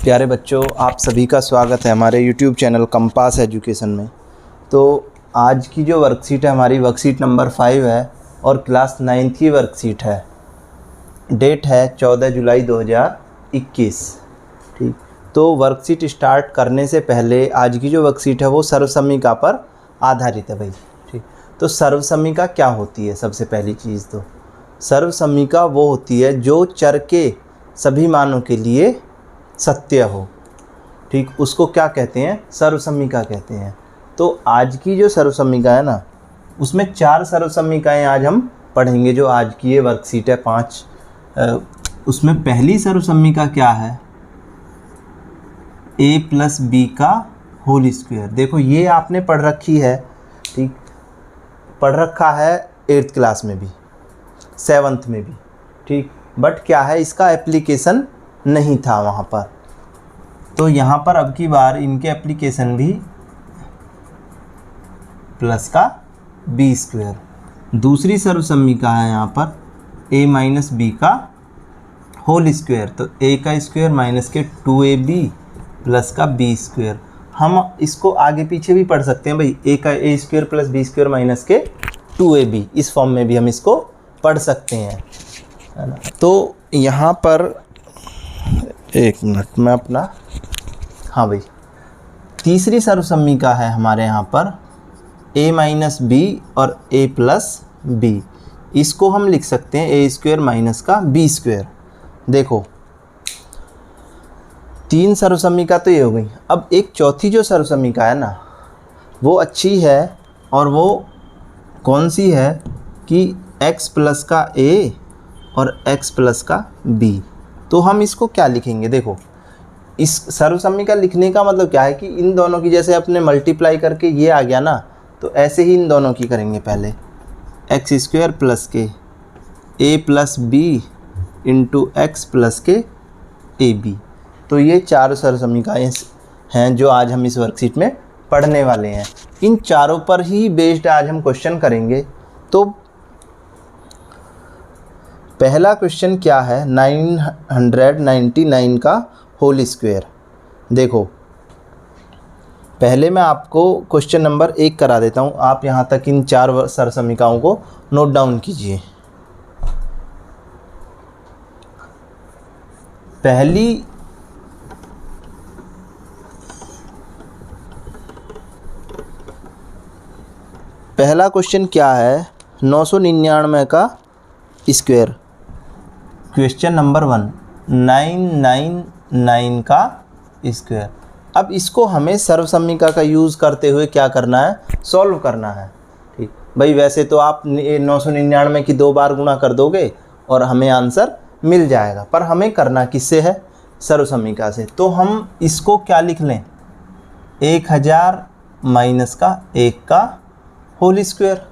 प्यारे बच्चों, आप सभी का स्वागत है हमारे YouTube चैनल कंपास एजुकेशन में। तो आज की जो वर्कशीट है हमारी वर्कशीट नंबर 5 है और क्लास 9th की वर्कशीट है। डेट है 14 जुलाई 2021। ठीक, तो वर्कशीट स्टार्ट करने से पहले आज की जो वर्कशीट है वो सर्वसमीका पर आधारित है भाई। ठीक, तो सर्वसमीका क्या होती है? सबसे पहली चीज़ तो सर्वसमीका वो होती है जो चर के सभी मानों के लिए सत्य हो। ठीक, उसको क्या कहते हैं? सर्वसमीका कहते हैं। तो आज की जो सर्वसमीका है ना, उसमें 4 सर्वसमीकाएं आज हम पढ़ेंगे। जो आज की ये वर्कशीट है 5, उसमें पहली सर्वसमीका क्या है? a + b का होल स्क्वायर। देखो ये आपने पढ़ रखी है, ठीक, पढ़ रखा है 8th क्लास में भी, 7th में भी, ठीक, बट क्या है, इसका एप्लीकेशन नहीं था वहाँ पर। तो यहाँ पर अब की बार इनके एप्लीकेशन भी प्लस का b²। दूसरी सर्वसमीका है यहाँ पर a - b का होल स्क्वायर। तो a का स्क्वायर माइनस के 2ab प्लस का b²। हम इसको आगे पीछे भी पढ़ सकते हैं भाई, a का a² प्लस b² माइनस के 2ab, इस फॉर्म में भी हम इसको पढ़ सकते हैं, है ना। तो यहाँ पर एक मिनट में अपना, हाँ भाई, तीसरी सर्वसमीका है हमारे यहाँ पर a - b और a + b। इसको हम लिख सकते हैं a² माइनस का b²। देखो 3 सर्वसमीका तो ये हो गई। अब एक चौथी जो सर्वसमीका है ना, वो अच्छी है, और वो कौन सी है कि x प्लस का a और x प्लस का b। तो हम इसको क्या लिखेंगे? देखो, इस सर्वसमीका लिखने का मतलब क्या है कि इन दोनों की जैसे अपने मल्टीप्लाई करके ये आ गया ना, तो ऐसे ही इन दोनों की करेंगे। पहले x² प्लस के a + b into x plus के ab। तो ये 4 सर्वसमीकाएँ हैं जो आज हम इस वर्कशीट में पढ़ने वाले हैं। इन चारों पर ही बेस्ड आज हम क्वेश्चन करेंगे। तो पहला क्वेश्चन क्या है? 999 का होल स्क्वायर। देखो, पहले मैं आपको क्वेश्चन नंबर 1 करा देता हूँ। आप यहाँ तक इन 4 सर्वसमीकाओं को नोट डाउन कीजिए। पहला क्वेश्चन क्या है? 999 का स्क्वायर। क्वेश्चन नंबर 1, 999 का स्क्वायर। अब इसको हमें सर्वसमीका का यूज़ करते हुए क्या करना है? सॉल्व करना है। ठीक भाई, वैसे तो आप 999 की 2 बार गुणा कर दोगे और हमें आंसर मिल जाएगा, पर हमें करना किससे है? सर्वसमीका से। तो हम इसको क्या लिख लें? 1000 माइनस का 1 का होल स्क्वायर।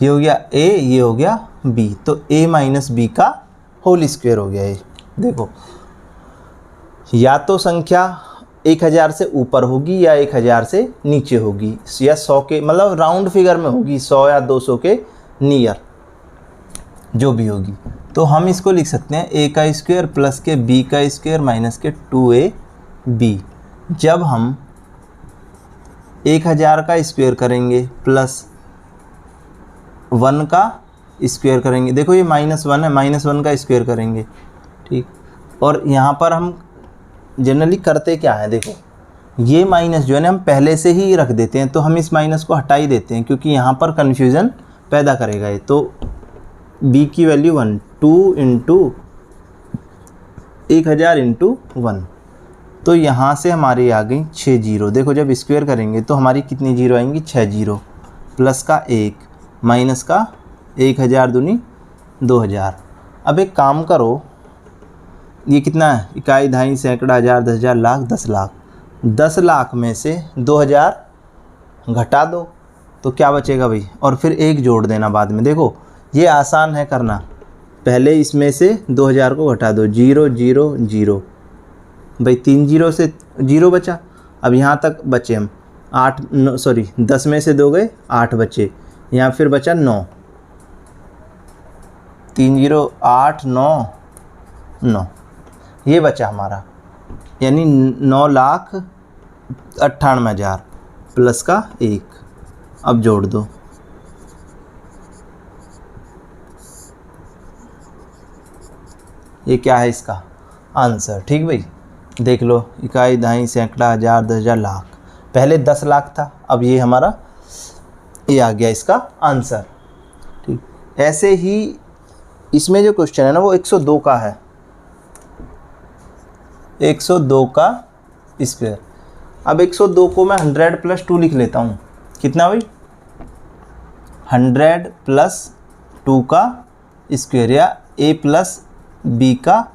ये हो गया a, ये हो गया b। तो a - b का होल स्क्वायर हो गया ये। देखो, या तो संख्या 1000 से ऊपर होगी या 1000 से नीचे होगी, या 100 के मतलब राउंड फिगर में होगी, 100 या 200 के नियर जो भी होगी। तो हम इसको लिख सकते हैं a का स्क्वायर प्लस के b का स्क्वायर माइनस के 2ab। जब हम 1000 का स्क्वायर करेंगे प्लस 1 का स्क्वायर करेंगे, देखो ये -1 है, -1 का स्क्वायर करेंगे, ठीक। और यहाँ पर हम जनरली करते क्या है? देखो, ये माइनस जो है ना हम पहले से ही रख देते हैं, तो हम इस माइनस को हटा ही देते हैं क्योंकि यहाँ पर कन्फ्यूज़न पैदा करेगा ये। तो b की वैल्यू 1, 2 इंटू 1000 इंटू 1। तो यहाँ से हमारी आ गई 6 जीरो। देखो, जब स्क्वायर करेंगे तो हमारी कितनी जीरो आएंगी? 6 जीरो प्लस का 1 माइनस का 1000 दूनी 2000। अब एक काम करो, ये कितना है? इकाई, दहाई, सैकड़ा, हज़ार, 10,000, लाख, 10 लाख। 10 लाख में से 2000 घटा दो तो क्या बचेगा भाई? और फिर 1 जोड़ देना बाद में। देखो ये आसान है करना। पहले इसमें से 2000 को घटा दो, 0 0 0 भाई, 3 जीरो से 0 बचा। अब यहाँ तक बचे हम 10 में से 2 गए, 8 बचे, यहाँ फिर बचा 9, 3 0 8 9 9, ये बचा हमारा। यानी 9,98,000 प्लस का 1। अब जोड़ दो, ये क्या है इसका आंसर। ठीक भाई, देख लो, इकाई, दहाई, सैकड़ा, हज़ार, 10,000, लाख। पहले 10 लाख था, अब ये हमारा ये आ गया इसका आंसर। ठीक, ऐसे ही इसमें जो क्वेश्चन है ना वो 102 का है, 102 का स्क्वायर। अब 102 को मैं 100 + 2 लिख लेता हूँ। कितना भाई? 100 + 2 का स्क्वायर, या a + b का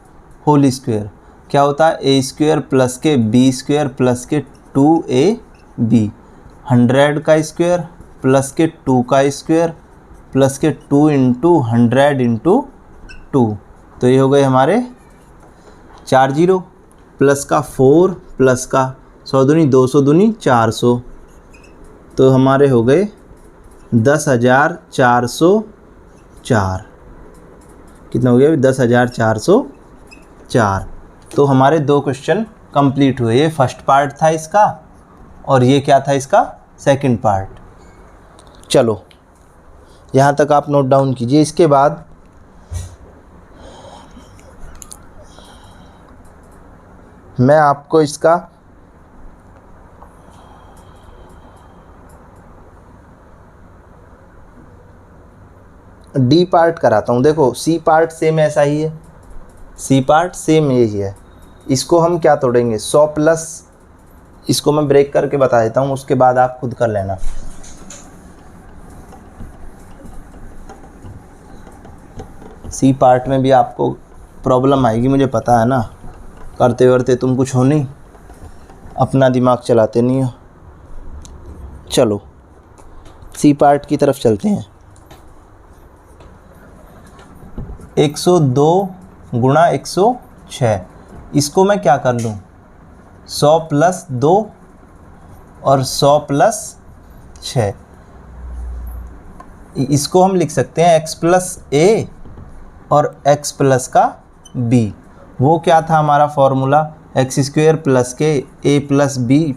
होल स्क्वायर। क्या होता है? a² + के b² + के 2ab। 100 का स्क्वायर प्लस के 2 का स्क्वायर प्लस के 2 × 100 × 2, तो ये हो गए हमारे 4 जीरो, प्लस का 4 प्लस का 100 दूनी 200 दूनी 400, तो हमारे हो गए 10,404। कितना हो गया? 10,404। तो हमारे 2 क्वेश्चन कंप्लीट हुए। ये फर्स्ट पार्ट था इसका, और ये क्या था इसका सेकंड पार्ट। चलो यहाँ तक आप नोट डाउन कीजिए। इसके बाद मैं आपको इसका डी पार्ट कराता हूँ। देखो सी पार्ट सेम ऐसा ही है, सी पार्ट सेम यही है। इसको हम क्या तोड़ेंगे? 100 प्लस, इसको मैं ब्रेक करके बता देता हूँ, उसके बाद आप खुद कर लेना। सी पार्ट में भी आपको प्रॉब्लम आएगी, मुझे पता है ना, करते करते तुम कुछ हो नहीं, अपना दिमाग चलाते नहीं हो। चलो सी पार्ट की तरफ चलते हैं। 102 गुणा 106, इसको मैं क्या कर लूँ? 100 + 2 और 100 + 6, इसको हम लिख सकते हैं x + a और x + का b। वो क्या था हमारा फॉर्मूला? x² + के a + b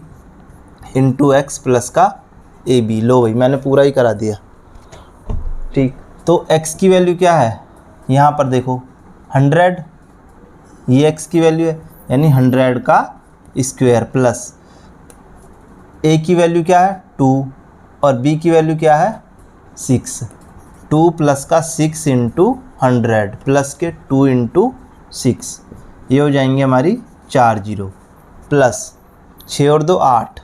× x + का ab। लो भाई मैंने पूरा ही करा दिया। ठीक, तो x की वैल्यू क्या है? यहाँ पर देखो 100, ये x की वैल्यू है, यानी 100 का स्क्वायर प्लस a की वैल्यू क्या है? 2, और b की वैल्यू क्या है? 6। 2 प्लस का 6 × 100 प्लस के 2 × 6, ये हो जाएंगे हमारी 4 जीरो, प्लस 6 और 2 8,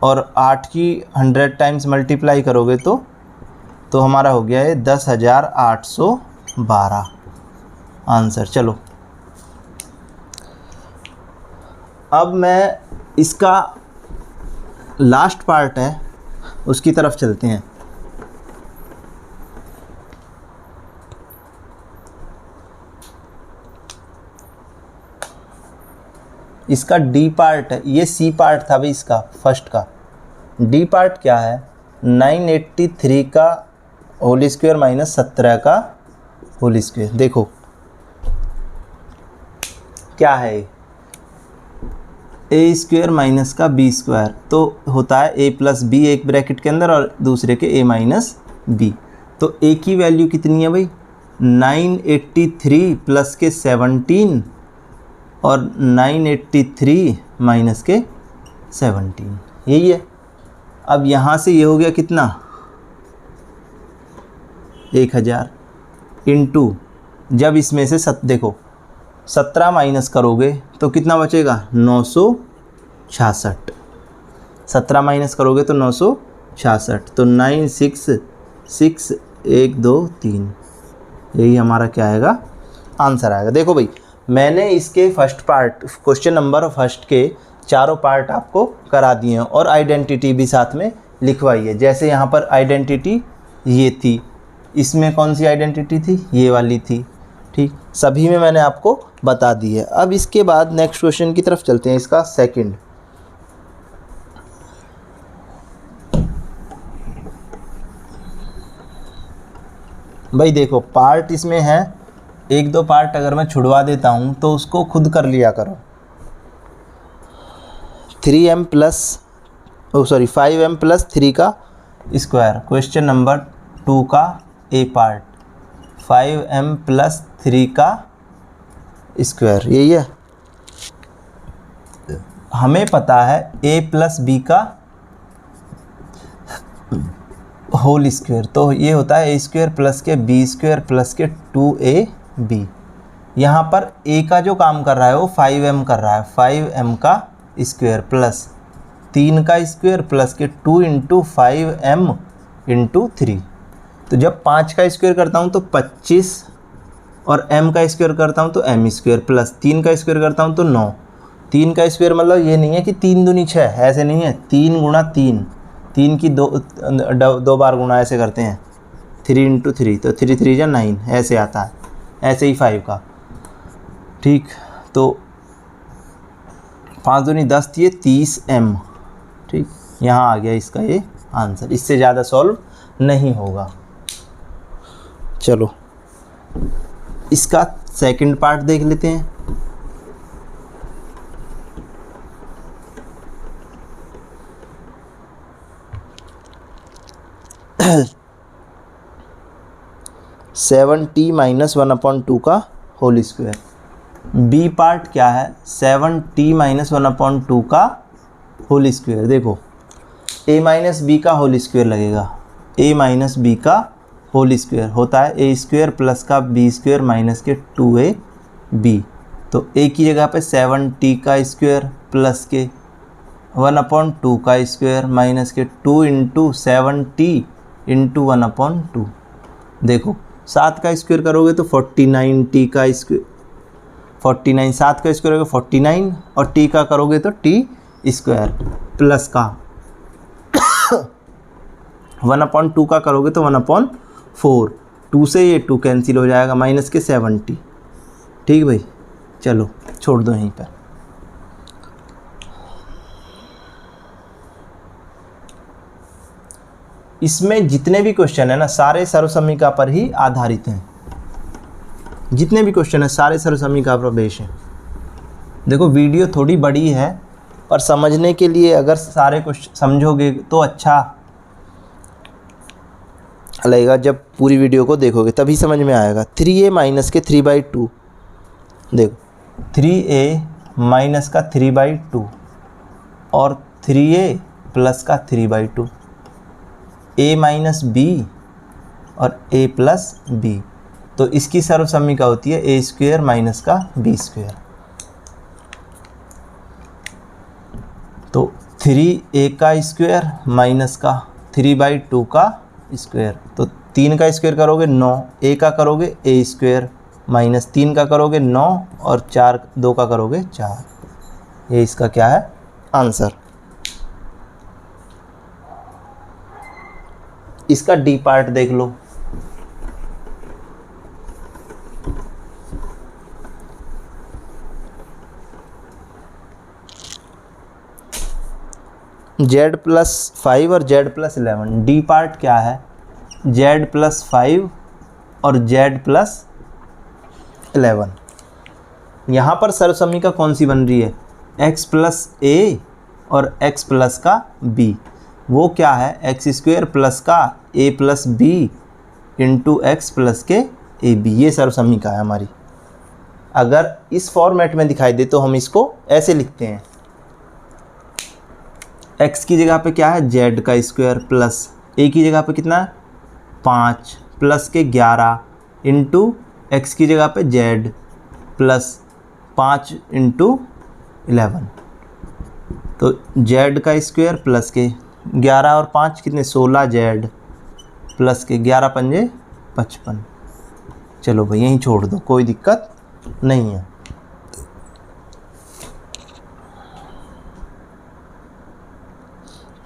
और 8 की 100 टाइम्स मल्टीप्लाई करोगे तो हमारा हो गया है 10,812 आंसर। चलो अब मैं इसका लास्ट पार्ट है उसकी तरफ चलते हैं। इसका डी पार्ट है, ये सी पार्ट था भाई इसका फर्स्ट का। डी पार्ट क्या है? 983 का होल स्क्वायर माइनस 17 का होल स्क्वायर। देखो क्या है? a² माइनस का b², तो होता है a + b एक ब्रैकेट के अंदर और दूसरे के a - b। तो a की वैल्यू कितनी है भाई? 983 प्लस के 17 और 983 माइनस के 17, यही है। अब यहाँ से ये हो गया कितना? 1000 इंटू, जब इसमें से देखो 17 माइनस करोगे तो कितना बचेगा? 966। 17 माइनस करोगे तो 966, तो 966,123, यही हमारा क्या आएगा? आंसर आएगा। देखो भाई मैंने इसके first part, question number first के चारों पार्ट आपको करा दिए हैं और आइडेंटिटी भी साथ में लिखवाई है। जैसे यहाँ पर आइडेंटिटी ये थी, इसमें कौन सी आइडेंटिटी थी? ये वाली थी। ठीक, सभी में मैंने आपको बता दी है। अब इसके बाद नेक्स्ट क्वेश्चन की तरफ चलते हैं, इसका सेकंड। भाई देखो पार्ट इसमें है, 1-2 पार्ट अगर मैं छुड़वा देता हूँ तो उसको खुद कर लिया करो। 3m प्लस 5m प्लस 3 का स्क्वायर। क्वेश्चन नंबर 2 का ए पार्ट, 5m प्लस 3 का स्क्वायर, यही है। हमें पता है a प्लस बी का होल स्क्वायर, तो ये होता है a स्क्वायर प्लस के बी स्क्वायर प्लस के 2ab। यहाँ पर a का जो काम कर रहा है वो 5m कर रहा है, 5m का स्क्वायर प्लस 3 का स्क्वायर प्लस के 2 इंटू 5m इंटू 3। तो जब 5 का स्क्वायर करता हूँ तो 25 और m का स्क्वायर करता हूँ तो m स्क्वायर प्लस 3 का स्क्वायर करता हूँ तो 9। 3 का स्क्वायर मतलब ये नहीं है कि 3 दूनी 6, ऐसे नहीं है, 3 गुणा 3, 3 की दो बार गुणा ऐसे करते हैं, 3 इंटू 3, तो 3 3 या 9 ऐसे आता है। ऐसे ही 5 का, ठीक। तो 5 दूनी 10 ये 30m, ठीक। यहाँ आ गया इसका ये आंसर, इससे ज़्यादा सॉल्व नहीं होगा। चलो इसका सेकंड पार्ट देख लेते हैं। सेवन टी माइनस 1/2 का होल स्क्वायर। बी पार्ट क्या है, 7t माइनस 1/2 का होल स्क्वायर। देखो a माइनस बी का होल स्क्वायर लगेगा, a माइनस बी का होल स्क्वायर होता है a स्क्वायर प्लस का b स्क्वायर माइनस के 2ab। तो a की जगह पे 7t का स्क्वायर प्लस के 1/2 का स्क्वायर माइनस के 2 इंटू 7t इंटू 1/2। देखो 7 का स्क्वायर करोगे तो 49t का स्क्वायर, 49, 7 का स्क्वायर होगा 49 और t का करोगे तो t स्क्वायर प्लस का 1/2 का करोगे तो 1/4, 2 से ये 2 कैंसिल हो जाएगा माइनस के 70। ठीक भाई, चलो छोड़ दो यहीं पर। इसमें जितने भी क्वेश्चन है ना सारे सर्वसम्मिका पर ही आधारित हैं, जितने भी क्वेश्चन है सारे सर्वसम्मिका पर बेस हैं। देखो वीडियो थोड़ी बड़ी है पर समझने के लिए अगर सारे क्वेश्चन समझोगे तो अच्छा लगेगा, जब पूरी वीडियो को देखोगे तभी समझ में आएगा। 3a माइनस के 3/2, देखो 3a माइनस का 3/2 और 3a प्लस का 3/2, a माइनस बी और a प्लस बी, तो इसकी सर्वसम्मिका होती है a स्क्वायर माइनस का b स्क्वायर। तो 3a का स्क्वायर माइनस का 3/2 का स्क्वायर, तो 3 का स्क्वायर करोगे 9, a का करोगे a स्क्वायर माइनस 3 का करोगे 9 और 2 का करोगे 4। ये इसका क्या है आंसर। इसका डी पार्ट देख लो। z प्लस 5 और z प्लस 11, डी पार्ट क्या है, z प्लस 5 और z प्लस 11। यहाँ पर सर्वसम्मिका कौन सी बन रही है, x प्लस a और x प्लस का b। वो क्या है, एक्स स्क्वायर प्लस का a plus b into x plus के ए बी, ये सर्वसम्मिका है हमारी। अगर इस फॉर्मेट में दिखाई दे तो हम इसको ऐसे लिखते हैं, x की जगह पे क्या है z का स्क्वायर प्लस a की जगह पे कितना है 5 प्लस के 11 इंटू एक्स की जगह पे z प्लस 5 इंटू 11। तो z का स्क्वायर प्लस के 11 और 5 कितने 16z प्लस के 11 पंजे 55। चलो भाई यहीं छोड़ दो, कोई दिक्कत नहीं है।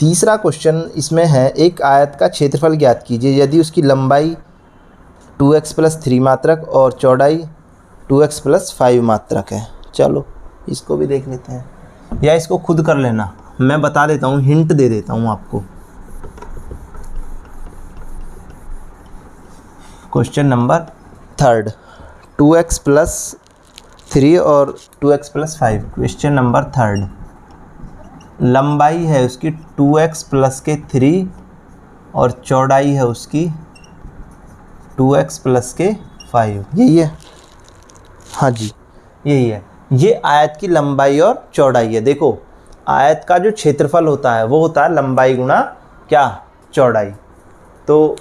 तीसरा क्वेश्चन इसमें है, एक आयत का क्षेत्रफल ज्ञात कीजिए यदि उसकी लंबाई 2x प्लस 3 मात्रक और चौड़ाई 2x प्लस 5 मात्रक है। चलो इसको भी देख लेते हैं, या इसको खुद कर लेना, मैं बता देता हूँ, हिंट दे देता हूँ आपको। क्वेश्चन नंबर 3, 2x प्लस 3 और 2x प्लस 5। क्वेश्चन नंबर 3, लंबाई है उसकी 2x प्लस के 3 और चौड़ाई है उसकी 2x प्लस के 5, यही है। हाँ जी यही है, ये आयत की लंबाई और चौड़ाई है। देखो आयत का जो क्षेत्रफल होता है वो होता है लंबाई गुणा क्या, चौड़ाई। तो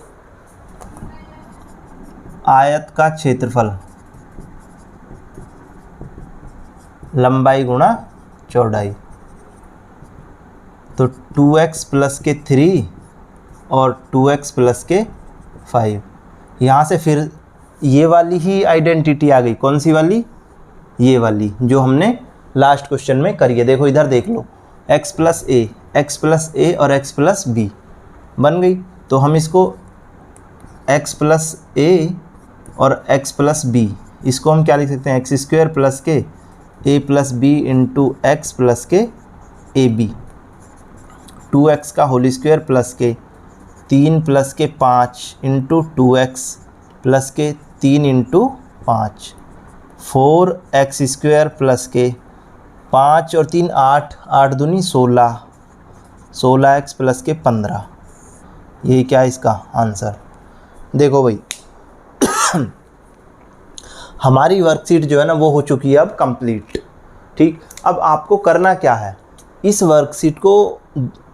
आयत का क्षेत्रफल लंबाई गुणा चौड़ाई, तो 2x प्लस के 3 और 2x प्लस के 5। यहाँ से फिर ये वाली ही आइडेंटिटी आ गई, कौन सी वाली, ये वाली जो हमने लास्ट क्वेश्चन में करी है। देखो इधर देख लो, x प्लस ए और x प्लस बी बन गई। तो हम इसको x प्लस ए और x प्लस बी, इसको हम क्या लिख सकते हैं, एक्स स्क्वायर प्लस के a plus b into x plus के ए बी, 2x का होल स्क्वायर प्लस के 3 प्लस के 5 इंटू 2x प्लस के 3 इंटू 5, 4x स्क्वायर प्लस के 5 और 3 8, 8 दूनी 16, 16x प्लस के 15। यही क्या है इसका आंसर। देखो भाई हमारी वर्कशीट जो है ना वो हो चुकी है अब कंप्लीट। ठीक, अब आपको करना क्या है, इस वर्कशीट को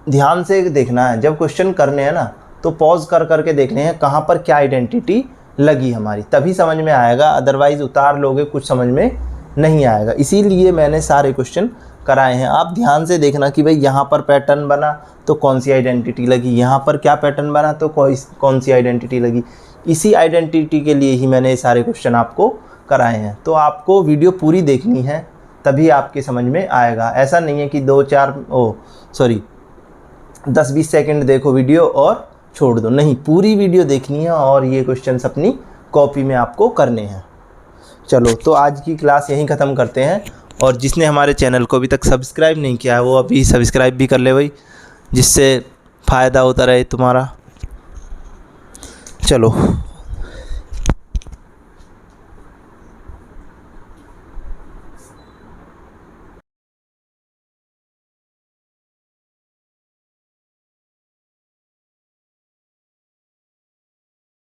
ध्यान से देखना है। जब क्वेश्चन करने हैं ना तो पॉज कर करके देखने हैं कहाँ पर क्या आइडेंटिटी लगी हमारी, तभी समझ में आएगा। अदरवाइज़ उतार लोगे कुछ समझ में नहीं आएगा। इसीलिए मैंने सारे क्वेश्चन कराए हैं। आप ध्यान से देखना कि भाई यहाँ पर पैटर्न बना तो कौन सी आइडेंटिटी लगी, यहाँ पर क्या पैटर्न बना तो कौन सी आइडेंटिटी लगी। इसी आइडेंटिटी के लिए ही मैंने ये सारे क्वेश्चन आपको कराए हैं। तो आपको वीडियो पूरी देखनी है तभी आपके समझ में आएगा। ऐसा नहीं है कि 10-20 सेकंड देखो वीडियो और छोड़ दो, नहीं, पूरी वीडियो देखनी है और ये क्वेश्चंस अपनी कॉपी में आपको करने हैं। चलो तो आज की क्लास यहीं ख़त्म करते हैं, और जिसने हमारे चैनल को अभी तक सब्सक्राइब नहीं किया है वो अभी सब्सक्राइब भी कर ले भाई, जिससे फ़ायदा होता रहे तुम्हारा। चलो।